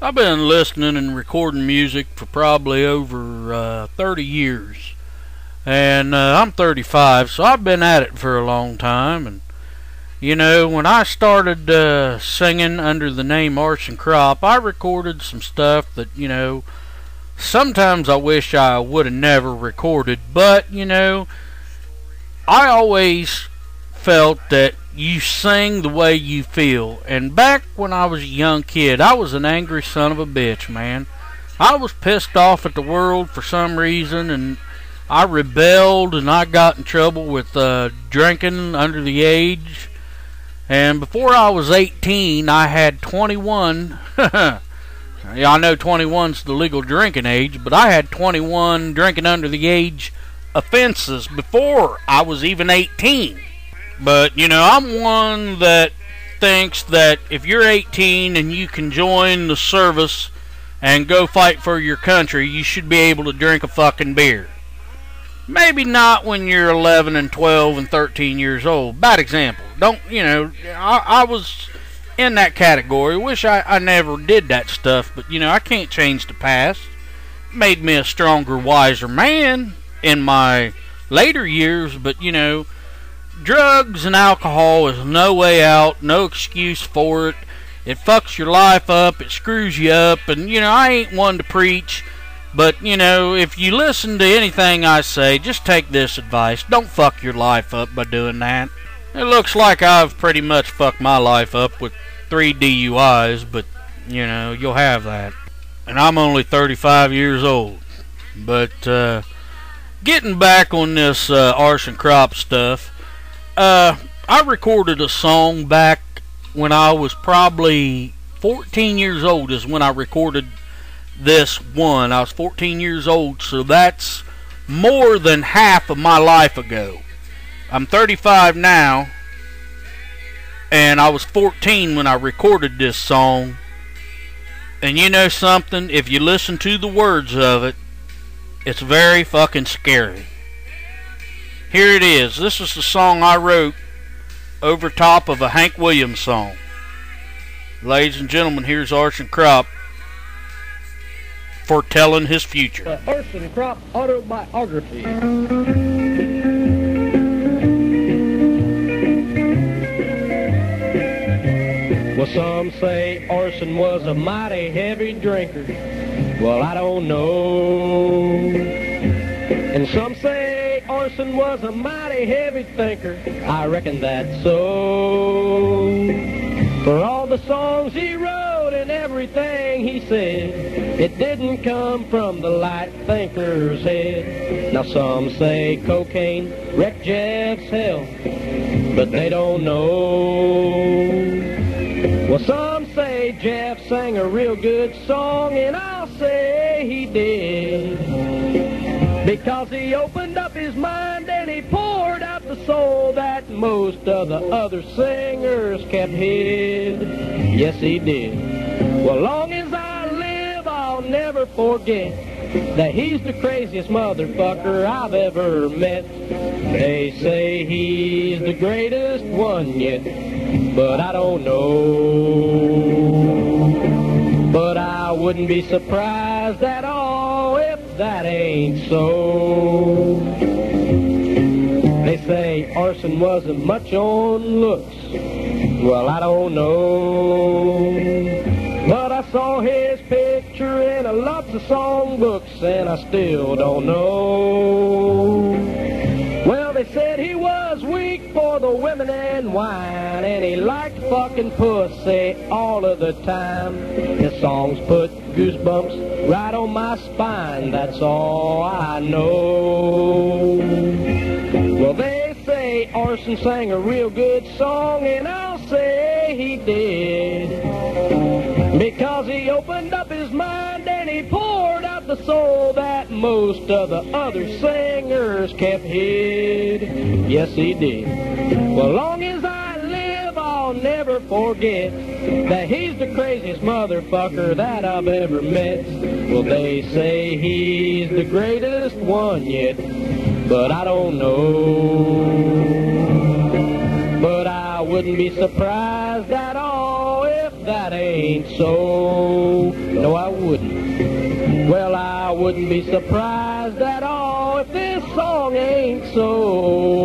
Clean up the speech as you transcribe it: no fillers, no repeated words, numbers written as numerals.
I've been listening and recording music for probably over 30 years. And I'm 35, so I've been at it for a long time. And, you know, when I started singing under the name Arson, I recorded some stuff that, you know, sometimes I wish I would have never recorded. But, you know, I always felt that you sing the way you feel. And back when I was a young kid, I was an angry son of a bitch, man. I was pissed off at the world for some reason, and I rebelled, and I got in trouble with drinking under the age. And before I was 18, I had 21. Yeah, I know 21's the legal drinking age, but I had 21 drinking under the age offenses before I was even 18. But, you know, I'm one that thinks that if you're 18 and you can join the service and go fight for your country, you should be able to drink a fucking beer. Maybe not when you're 11 and 12 and 13 years old. Bad example. Don't, you know, I was in that category. Wish I never did that stuff, but, you know, I can't change the past. It made me a stronger, wiser man in my later years, but, you know, drugs and alcohol is no way out, no excuse for it. It fucks your life up, it screws you up, and, you know, I ain't one to preach, but, you know, if you listen to anything I say, just take this advice. Don't fuck your life up by doing that. It looks like I've pretty much fucked my life up with 3 DUIs, but, you know, you'll have that. And I'm only 35 years old. But, getting back on this Arson stuff, I recorded a song back when I was probably 14 years old is when I recorded this one. I was 14 years old, so that's more than half of my life ago. I'm 35 now, and I was 14 when I recorded this song. And you know something? If you listen to the words of it, it's very fucking scary. Here it is. This is the song I wrote over top of a Hank Williams song. Ladies and gentlemen, here's Arson foretelling his future. Arson Autobiography. Well, some say Arson was a mighty heavy drinker. Well, I don't know. And some say Arson was a mighty heavy thinker. I reckon that's so. For all the songs he wrote and everything he said, it didn't come from the light thinker's head. Now some say cocaine wrecked Jeff's health, but they don't know. Well, some say Jeff sang a real good song, and I'll say he did, because he opened up his mind and he poured out the soul that most of the other singers kept hid. Yes, he did. Well, long as I live, I'll never forget that he's the craziest motherfucker I've ever met. They say he's the greatest one yet, but I don't know. But I wouldn't be surprised at all if that ain't so. They say Arson wasn't much on looks. Well, I don't know. But I saw his picture in lots of songbooks, and I still don't know. Well, they said he was weak for the women and wine, and he liked fucking pussy all of the time. His songs put goosebumps right on my spine, that's all I know. Well, they say Arson sang a real good song, and I'll say he did, because he opened up his mind and he poured out the soul that most of the other singers kept hid. Yes, he did. Well, long as I live, I'll never forget that he's the craziest motherfucker that I've ever met. Well, they say he's the greatest one yet, but I don't know. But I wouldn't be surprised at all if if that ain't so. No, I wouldn't. Well, I wouldn't be surprised at all if this song ain't so.